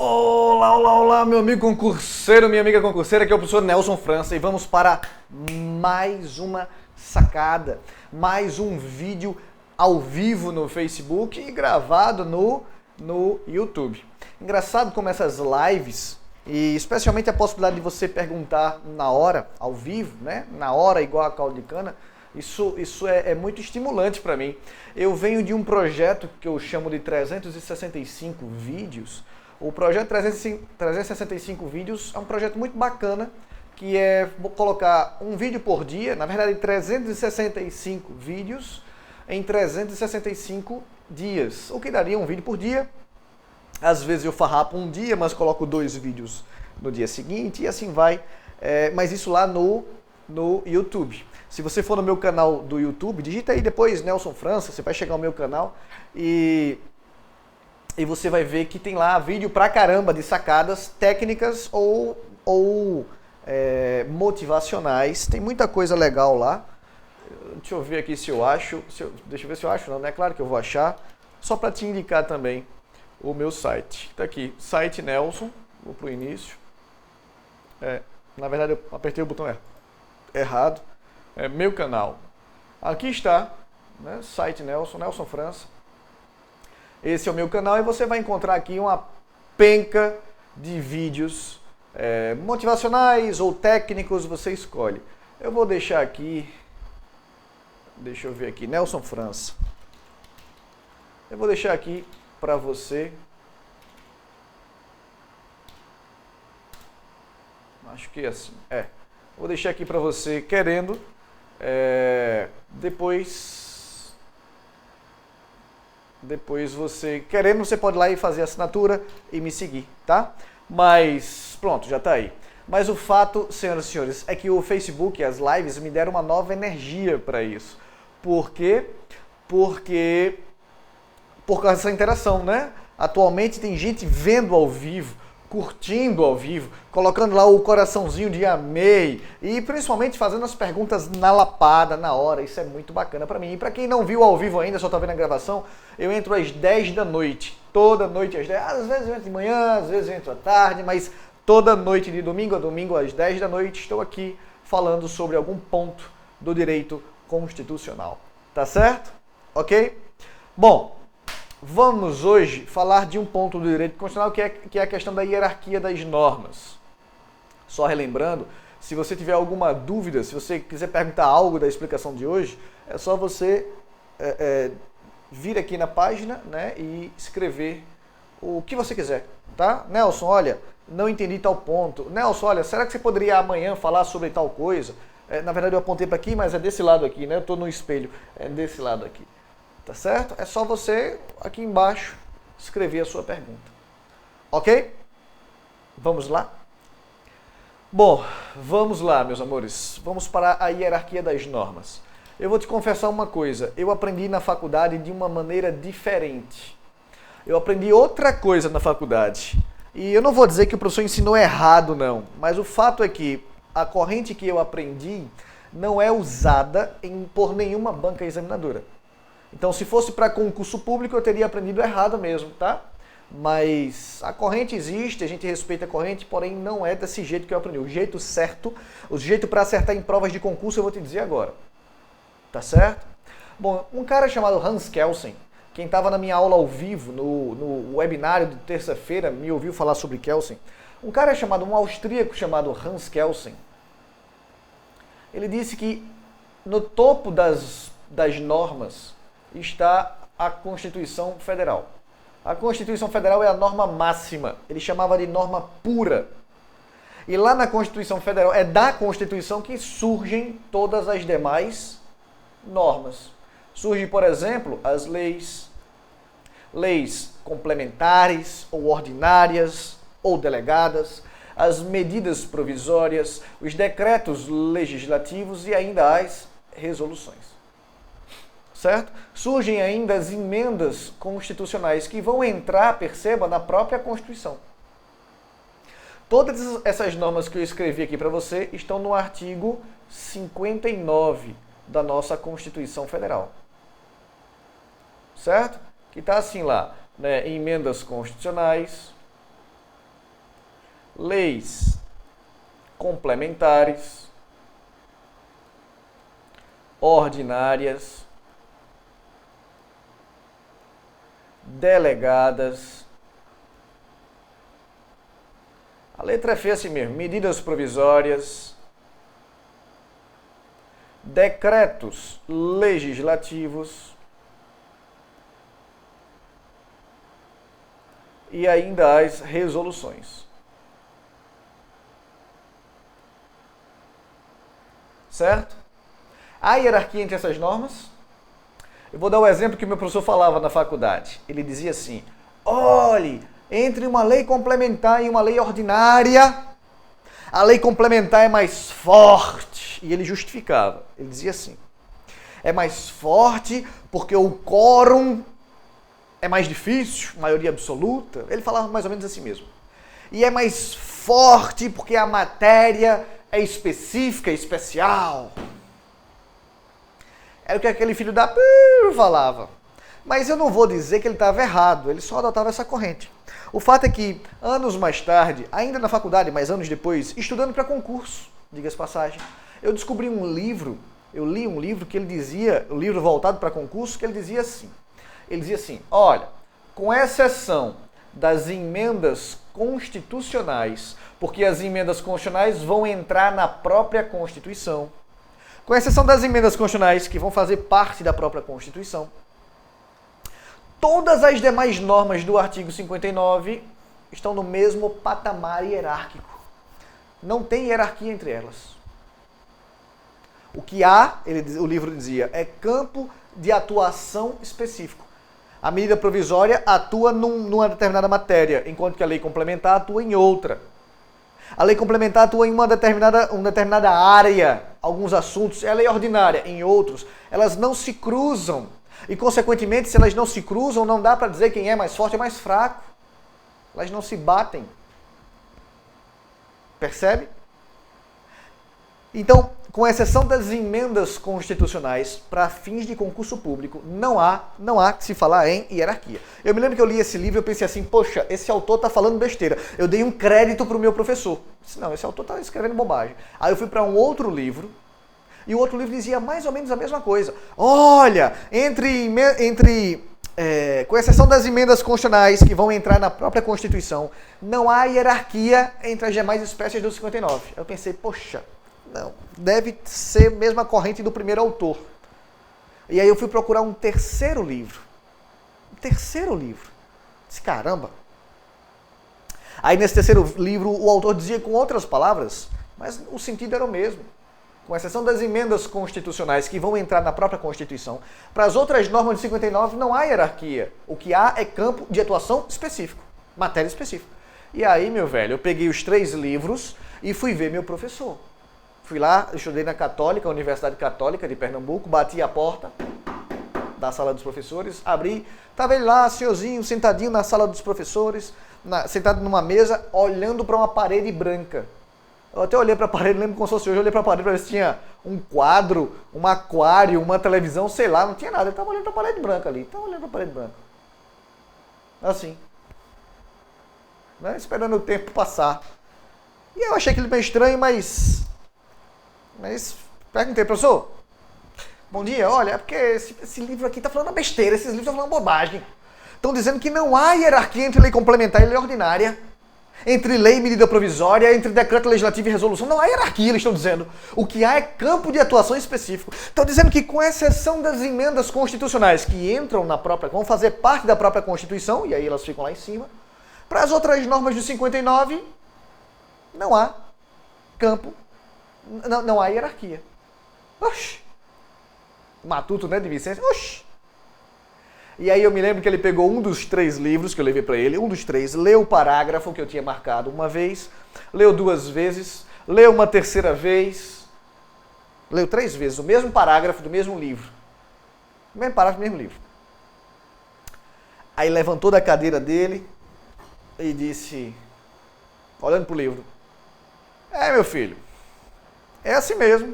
Olá, olá, olá, meu amigo concurseiro, minha amiga concurseira, aqui é o professor Nelson França e vamos para mais uma sacada, mais um vídeo ao vivo no Facebook e gravado no YouTube. Engraçado como essas lives, e especialmente a possibilidade de você perguntar na hora, ao vivo, né? Na hora, igual a caldo de cana, isso é muito estimulante para mim. Eu venho de um projeto que eu chamo de 365 vídeos. O projeto 365 vídeos é um projeto muito bacana, que é colocar um vídeo por dia, na verdade 365 vídeos em 365 dias, o que daria um vídeo por dia. Às vezes eu farrapo um dia, mas coloco 2 vídeos no dia seguinte e assim vai, mas isso lá no YouTube. Se você for no meu canal do YouTube, digita aí depois Nelson França, você vai chegar ao meu canal e você vai ver que tem lá vídeo pra caramba de sacadas técnicas ou motivacionais. Tem muita coisa legal lá. Deixa eu ver aqui se eu acho. Deixa eu ver se eu acho, não, né? Claro que eu vou achar. Só para te indicar também o meu site. Tá aqui, site Nelson. Vou pro início. Na verdade eu apertei o botão errado. Meu canal. Aqui está, né? Site Nelson França. Esse é o meu canal e você vai encontrar aqui uma penca de vídeos motivacionais ou técnicos, você escolhe. Eu vou deixar aqui, deixa eu ver aqui, Nelson França. Eu vou deixar aqui para você. Acho que é assim. Vou deixar aqui para você querendo. Depois você querendo, você pode ir lá e fazer a assinatura e me seguir, tá? Mas pronto, já tá aí. Mas o fato, senhoras e senhores, é que o Facebook e as lives me deram uma nova energia para isso. Por quê? Porque por causa dessa interação, né? Atualmente tem gente vendo ao vivo, curtindo ao vivo, colocando lá o coraçãozinho de amei e principalmente fazendo as perguntas na lapada, na hora. Isso é muito bacana para mim. E para quem não viu ao vivo ainda, só tá vendo a gravação, eu entro às 10 da noite, toda noite às 10. Às vezes eu entro de manhã, às vezes eu entro à tarde, mas toda noite de domingo a domingo às 10 da noite estou aqui falando sobre algum ponto do direito constitucional. Tá certo? Ok? Bom, vamos hoje falar de um ponto do direito constitucional que é a questão da hierarquia das normas. Só relembrando, se você tiver alguma dúvida, se você quiser perguntar algo da explicação de hoje, é só você vir aqui na página, né, e escrever o que você quiser, tá? Nelson, olha, não entendi tal ponto. Nelson, olha, será que você poderia amanhã falar sobre tal coisa? Na verdade eu apontei para aqui, mas é desse lado aqui, né? Eu estou no espelho, é desse lado aqui. Tá certo? É só você, aqui embaixo, escrever a sua pergunta. Ok? Vamos lá? Bom, vamos lá, meus amores. Vamos para a hierarquia das normas. Eu vou te confessar uma coisa. Eu aprendi na faculdade de uma maneira diferente. Eu aprendi outra coisa na faculdade. E eu não vou dizer que o professor ensinou errado, não. Mas o fato é que a corrente que eu aprendi não é usada por nenhuma banca examinadora. Então, se fosse para concurso público, eu teria aprendido errado mesmo, tá? Mas a corrente existe, a gente respeita a corrente, porém não é desse jeito que eu aprendi. O jeito certo, o jeito para acertar em provas de concurso, eu vou te dizer agora. Tá certo? Bom, um cara chamado Hans Kelsen, quem estava na minha aula ao vivo, no webinário de terça-feira, me ouviu falar sobre Kelsen. Um austríaco chamado Hans Kelsen, ele disse que no topo das normas está a Constituição Federal. A Constituição Federal é a norma máxima. Ele chamava de norma pura. E lá na Constituição Federal, é da Constituição que surgem todas as demais normas. Surgem, por exemplo, as leis complementares ou ordinárias ou delegadas, as medidas provisórias, os decretos legislativos e ainda as resoluções. Certo? Surgem ainda as emendas constitucionais que vão entrar, perceba, na própria Constituição. Todas essas normas que eu escrevi aqui para você estão no artigo 59 da nossa Constituição Federal. Certo? Que está assim lá, né? Emendas constitucionais, leis complementares, ordinárias, delegadas. A letra F é assim mesmo, medidas provisórias, decretos legislativos e ainda as resoluções. Certo? Há hierarquia entre essas normas? Eu vou dar o exemplo que o meu professor falava na faculdade. Ele dizia assim: olhe, entre uma lei complementar e uma lei ordinária, a lei complementar é mais forte. E ele justificava. Ele dizia assim: é mais forte porque o quórum é mais difícil, maioria absoluta. Ele falava mais ou menos assim mesmo. E é mais forte porque a matéria é específica, especial. Era o que aquele filho da falava. Mas eu não vou dizer que ele estava errado, ele só adotava essa corrente. O fato é que, anos mais tarde, ainda na faculdade, mas anos depois, estudando para concurso, diga-se passagem, eu descobri um livro, eu li um livro que ele dizia, um livro voltado para concurso, que ele dizia assim, olha, com exceção das emendas constitucionais, porque as emendas constitucionais vão entrar na própria Constituição, com exceção das emendas constitucionais que vão fazer parte da própria Constituição, todas as demais normas do artigo 59 estão no mesmo patamar hierárquico. Não tem hierarquia entre elas. O que há, o livro dizia, é campo de atuação específico. A medida provisória atua numa determinada matéria, enquanto que a lei complementar atua em outra. A lei complementar atua em uma determinada área, alguns assuntos. A lei ordinária, em outros. Elas não se cruzam. E, consequentemente, se elas não se cruzam, não dá para dizer quem é mais forte ou mais fraco. Elas não se batem. Percebe? Então, com exceção das emendas constitucionais para fins de concurso público, não há que se falar em hierarquia. Eu me lembro que eu li esse livro e eu pensei assim, poxa, esse autor está falando besteira. Eu dei um crédito para o meu professor. Disse, não, esse autor está escrevendo bobagem. Aí eu fui para um outro livro, e o outro livro dizia mais ou menos a mesma coisa. Olha, com exceção das emendas constitucionais que vão entrar na própria Constituição, não há hierarquia entre as demais espécies do 59. Eu pensei, poxa, não, deve ser a mesma corrente do primeiro autor. E aí eu fui procurar um terceiro livro. Disse, caramba. Aí nesse terceiro livro o autor dizia com outras palavras, mas o sentido era o mesmo. Com exceção das emendas constitucionais que vão entrar na própria Constituição, para as outras normas de 59 não há hierarquia. O que há é campo de atuação específico, matéria específica. E aí, meu velho, eu peguei os 3 livros e fui ver meu professor. Fui lá, estudei na Católica, Universidade Católica de Pernambuco, bati a porta da sala dos professores, abri, estava ele lá, senhorzinho, sentadinho na sala dos professores, sentado numa mesa, olhando para uma parede branca. Eu até olhei para a parede, lembro como se fosse hoje, eu olhei para a parede para ver se tinha um quadro, um aquário, uma televisão, sei lá, não tinha nada. Ele estava olhando para a parede branca ali, Assim. Né? Esperando o tempo passar. E eu achei aquilo meio estranho, mas perguntei, professor, bom dia, olha, é porque esse livro aqui está falando besteira, esses livros estão falando bobagem. Estão dizendo que não há hierarquia entre lei complementar e lei ordinária. Entre lei e medida provisória, entre decreto legislativo e resolução, não há hierarquia, eles estão dizendo. O que há é campo de atuação específico. Estão dizendo que, com exceção das emendas constitucionais que entram vão fazer parte da própria Constituição, e aí elas ficam lá em cima, para as outras normas de 59, não há campo, não há hierarquia. Oxi! Matuto, né, de Vicência? Oxi! E aí eu me lembro que ele pegou um dos 3 livros que eu levei para ele, um dos 3, leu o parágrafo que eu tinha marcado uma vez, leu 2 vezes, leu uma terceira vez, leu 3 vezes o mesmo parágrafo do mesmo livro. O mesmo parágrafo do mesmo livro. Aí levantou da cadeira dele e disse, olhando para o livro, meu filho, é assim mesmo.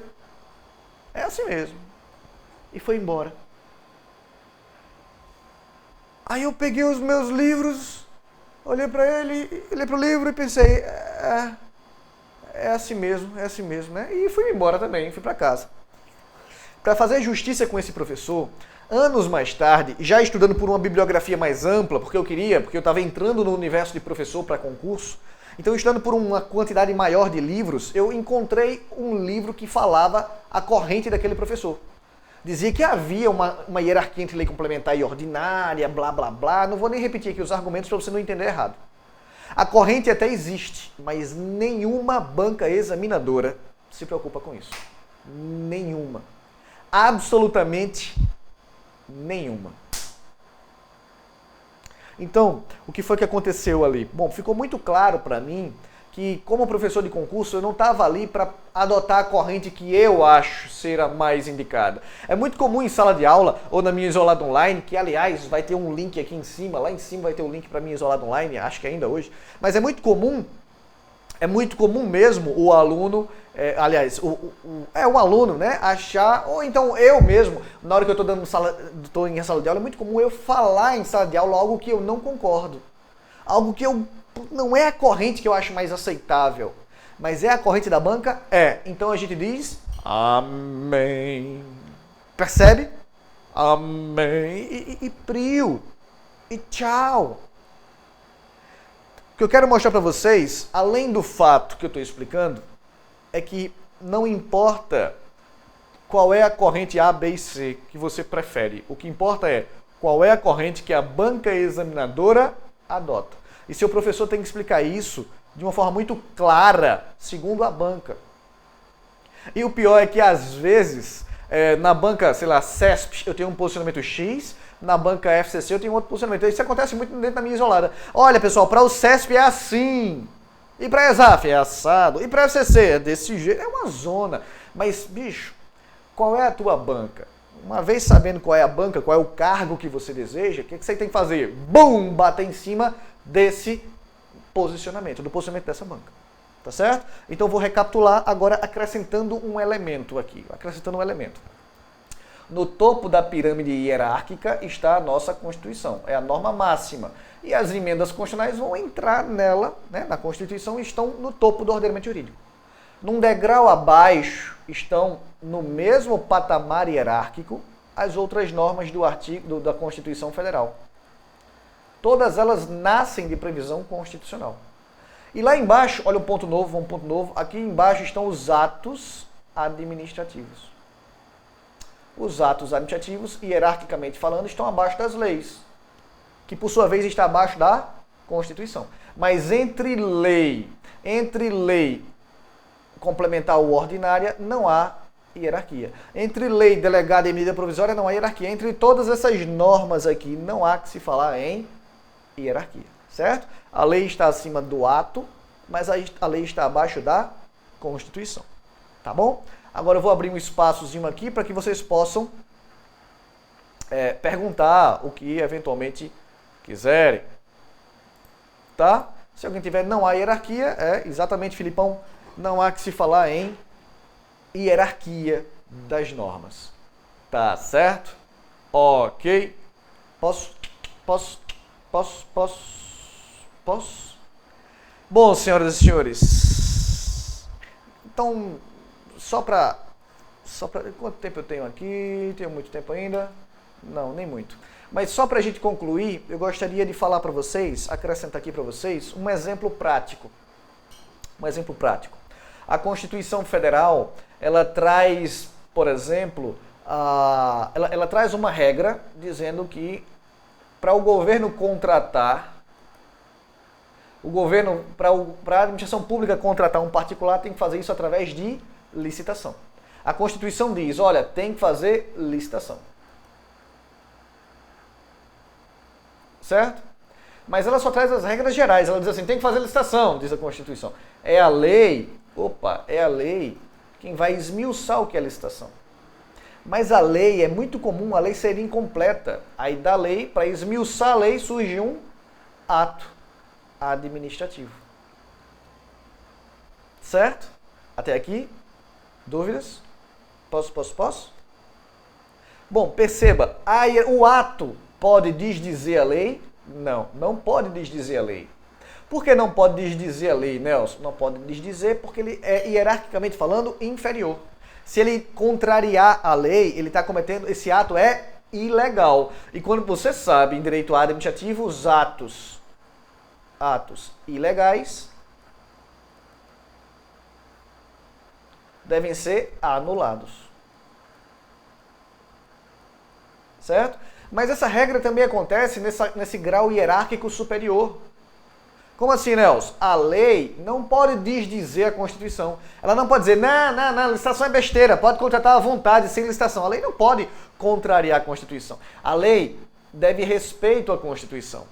E foi embora. Aí eu peguei os meus livros, olhei para ele, olhei para o livro e pensei, é assim mesmo, né? E fui embora também, fui para casa. Para fazer justiça com esse professor, anos mais tarde, já estudando por uma bibliografia mais ampla, porque eu estava entrando no universo de professor para concurso, então estudando por uma quantidade maior de livros, eu encontrei um livro que falava a corrente daquele professor. Dizia que havia uma hierarquia entre lei complementar e ordinária, blá blá blá, não vou nem repetir aqui os argumentos para você não entender errado. A corrente até existe, mas nenhuma banca examinadora se preocupa com isso. Nenhuma. Absolutamente nenhuma. Então, o que foi que aconteceu ali? Bom, ficou muito claro para mim que, como professor de concurso, eu não estava ali para adotar a corrente que eu acho ser a mais indicada. É muito comum em sala de aula ou na minha isolada online, que aliás vai ter um link aqui em cima, lá em cima vai ter o link para minha isolada online, acho que ainda hoje, mas é muito comum mesmo o aluno, o aluno, né, achar, ou então eu mesmo, na hora que eu estou em sala de aula, é muito comum eu falar em sala de aula algo que eu não concordo, algo que não é a corrente que eu acho mais aceitável, mas é a corrente da banca? Então a gente diz amém. Percebe? Amém. E prio. E tchau. O que eu quero mostrar para vocês, além do fato que eu estou explicando, é que não importa qual é a corrente A, B e C que você prefere. O que importa é qual é a corrente que a banca examinadora adota. E seu professor tem que explicar isso de uma forma muito clara, segundo a banca. E o pior é que, às vezes, na banca, sei lá, CESP, eu tenho um posicionamento X, na banca FCC eu tenho outro posicionamento. Isso acontece muito dentro da minha isolada. Olha, pessoal, para o CESP é assim, e para a ESAF é assado, e para a FCC é desse jeito. É uma zona. Mas, bicho, qual é a tua banca? Uma vez sabendo qual é a banca, qual é o cargo que você deseja, o que você tem que fazer? Bum! Bater em cima desse posicionamento, do posicionamento dessa banca. Tá certo? Então vou recapitular agora acrescentando um elemento aqui. No topo da pirâmide hierárquica está a nossa Constituição. É a norma máxima. E as emendas constitucionais vão entrar nela, né, na Constituição, e estão no topo do ordenamento jurídico. Num degrau abaixo estão no mesmo patamar hierárquico as outras normas da Constituição Federal. Todas elas nascem de previsão constitucional. E lá embaixo, olha um ponto novo, aqui embaixo estão os atos administrativos. Os atos administrativos, hierarquicamente falando, estão abaixo das leis, que por sua vez está abaixo da Constituição. Mas entre lei complementar ou ordinária, não há hierarquia. Entre lei delegada e medida provisória, não há hierarquia. Entre todas essas normas aqui, não há que se falar em hierarquia, certo? A lei está acima do ato, mas a lei está abaixo da Constituição, tá bom? Agora eu vou abrir um espaçozinho aqui para que vocês possam perguntar o que eventualmente quiserem, tá? Se alguém tiver não há hierarquia, exatamente, Filipão, não há que se falar em hierarquia das normas, tá certo? Ok. Posso? Bom, senhoras e senhores, então, só para quanto tempo eu tenho aqui? Tenho muito tempo ainda? Não, nem muito. Mas só para a gente concluir, eu gostaria de falar para vocês, acrescentar aqui para vocês, um exemplo prático. A Constituição Federal, ela traz, por exemplo, ela traz uma regra dizendo que para o governo contratar, para a administração pública contratar um particular, tem que fazer isso através de licitação. A Constituição diz, olha, tem que fazer licitação. Certo? Mas ela só traz as regras gerais. Ela diz assim, tem que fazer licitação, diz a Constituição. É a lei quem vai esmiuçar o que é licitação. Mas a lei, é muito comum a lei ser incompleta. Aí da lei, para esmiuçar a lei, surge um ato administrativo. Certo? Até aqui? Dúvidas? Posso? Bom, perceba, o ato pode desdizer a lei? Não pode desdizer a lei. Por que não pode desdizer a lei, Nelson? Não pode desdizer porque ele é, hierarquicamente falando, inferior. Se ele contrariar a lei, ele está cometendo, esse ato é ilegal. E quando você sabe, em direito administrativo, os atos ilegais devem ser anulados. Certo? Mas essa regra também acontece nesse grau hierárquico superior. Como assim, Nelson? A lei não pode desdizer a Constituição. Ela não pode dizer, não, licitação é besteira, pode contratar à vontade, sem licitação. A lei não pode contrariar a Constituição. A lei deve respeito à Constituição.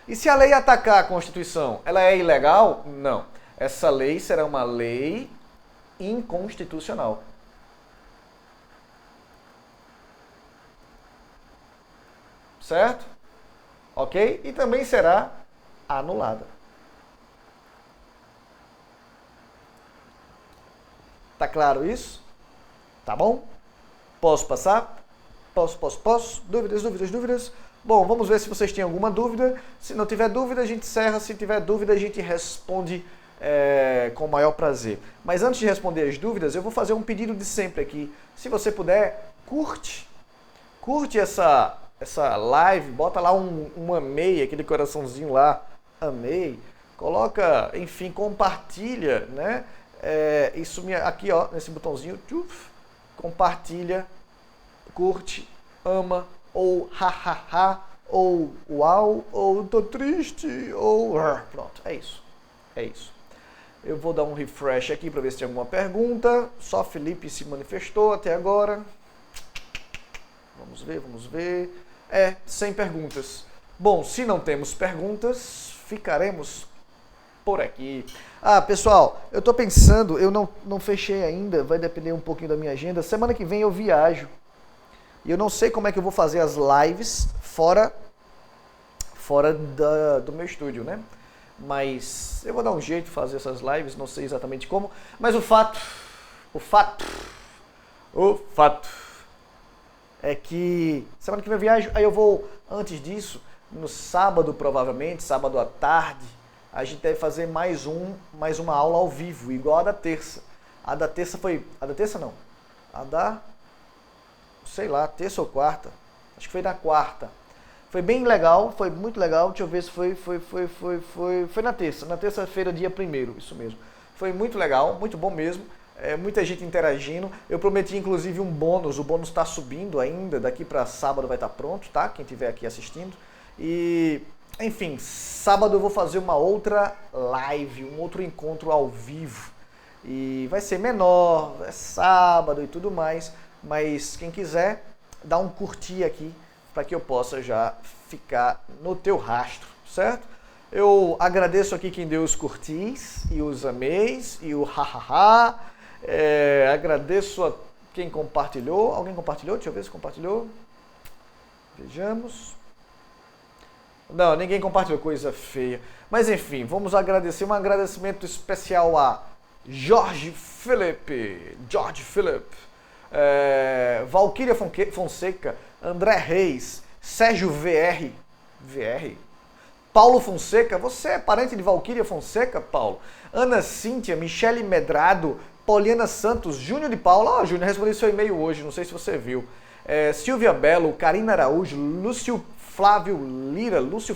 E se a lei atacar a Constituição, ela é ilegal? Não. Essa lei será uma lei inconstitucional. Certo? Ok? E também será anulada. Tá claro isso? Tá bom? Posso passar? Posso? Dúvidas? Bom, vamos ver se vocês têm alguma dúvida. Se não tiver dúvida, a gente encerra. Se tiver dúvida, a gente responde com o maior prazer. Mas antes de responder as dúvidas, eu vou fazer um pedido de sempre aqui. Se você puder, curte essa live, bota lá um amei, aquele coraçãozinho lá, amei, coloca, enfim, compartilha, né? Aqui, ó, nesse botãozinho, compartilha, curte, ama, ou hahaha, ou uau, ou tô triste, ou pronto, é isso. Eu vou dar um refresh aqui para ver se tem alguma pergunta. Só Felipe se manifestou até agora. Vamos ver. Sem perguntas. Bom, se não temos perguntas, ficaremos por aqui. Pessoal, eu tô pensando, eu não fechei ainda, vai depender um pouquinho da minha agenda. Semana que vem eu viajo. E eu não sei como é que eu vou fazer as lives fora do meu estúdio, né? Mas eu vou dar um jeito de fazer essas lives, não sei exatamente como. Mas o fato é que semana que vem eu viajo, aí eu vou, antes disso, no sábado provavelmente, sábado à tarde, a gente deve fazer mais uma aula ao vivo, igual a da terça. Terça ou quarta, acho que foi na quarta. Foi bem legal, foi muito legal, deixa eu ver se foi na terça-feira, dia 1º, isso mesmo. Foi muito legal, muito bom mesmo. Muita gente interagindo. Eu prometi inclusive um bônus, o bônus está subindo ainda, daqui para sábado vai estar pronto, tá? Quem estiver aqui assistindo. E, enfim, sábado eu vou fazer uma outra live, um outro encontro ao vivo. E vai ser menor, é sábado e tudo mais, mas quem quiser, dá um curtir aqui para que eu possa já ficar no teu rastro, certo? Eu agradeço aqui quem deu os curtis e os ameis e o hahaha. Agradeço a quem compartilhou. Alguém compartilhou? Deixa eu ver se compartilhou. Vejamos. Não, ninguém compartilhou, coisa feia. Mas enfim, vamos agradecer. Um agradecimento especial a Jorge Felipe. Valquíria Fonseca. André Reis. Sérgio VR. Paulo Fonseca, você é parente de Valquíria Fonseca, Paulo? Ana Cíntia, Michele Medrado, Poliana Santos, Júnior de Paula. Júnior, respondi seu e-mail hoje, não sei se você viu. Silvia Belo, Karina Araújo, Lúcio Flávio Lira, Lúcio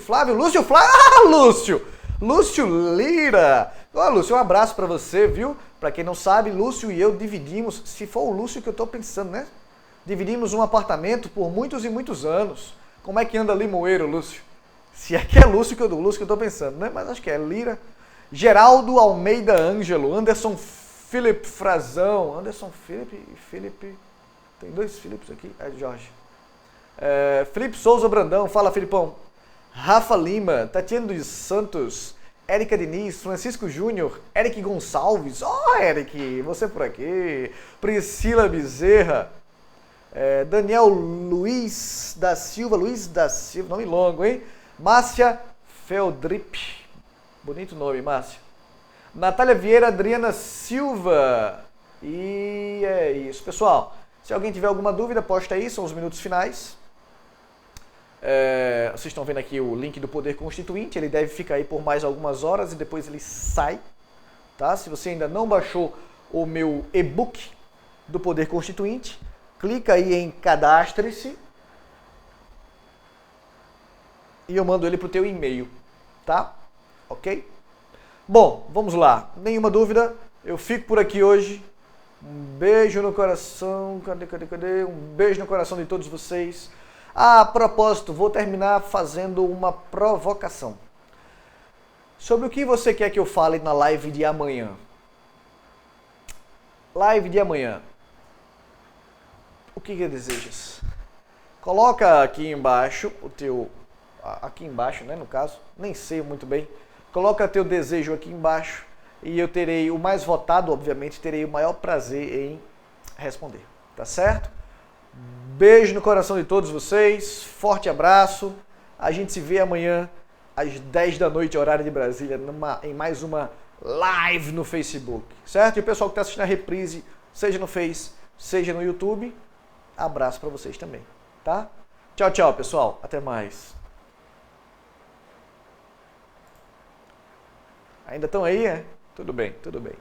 Lira. Lúcio, um abraço pra você, viu? Pra quem não sabe, Lúcio e eu dividimos, se for o Lúcio que eu tô pensando, né? Dividimos um apartamento por muitos e muitos anos. Como é que anda Limoeiro, Lúcio? Se é que é Lúcio que eu tô pensando, né? Mas acho que é Lira. Geraldo Almeida Ângelo, Anderson Felipe Frazão. Anderson Felipe e Felipe. Tem dois Filipes aqui? Jorge. Felipe Souza Brandão, fala Filipão. Rafa Lima, Tatiana dos Santos, Érica Diniz, Francisco Júnior, Eric Gonçalves. Eric, você por aqui. Priscila Bezerra. Daniel Luiz da Silva, nome longo, hein? Márcia Feldrip, bonito nome, Márcia. Natália Vieira, Adriana Silva. E é isso, pessoal. Se alguém tiver alguma dúvida, posta aí, são os minutos finais. Vocês estão vendo aqui o link do Poder Constituinte, ele deve ficar aí por mais algumas horas e depois ele sai. Tá? Se você ainda não baixou o meu e-book do Poder Constituinte, clica aí em cadastre-se e eu mando ele para o teu e-mail, tá? Ok? Bom, vamos lá. Nenhuma dúvida, eu fico por aqui hoje. Um beijo no coração, cadê? Um beijo no coração de todos vocês. A propósito, vou terminar fazendo uma provocação. Sobre o que você quer que eu fale na live de amanhã? Live de amanhã. O que desejas? Coloca aqui embaixo o teu... Aqui embaixo, né, no caso. Nem sei muito bem. Coloca teu desejo aqui embaixo e eu terei o mais votado, obviamente, terei o maior prazer em responder. Tá certo? Beijo no coração de todos vocês. Forte abraço. A gente se vê amanhã às 10 da noite, horário de Brasília, em mais uma live no Facebook, certo? E o pessoal que está assistindo a reprise, seja no Face, seja no YouTube, abraço para vocês também, tá? Tchau, tchau, pessoal. Até mais. Ainda estão aí, é? Tudo bem, tudo bem.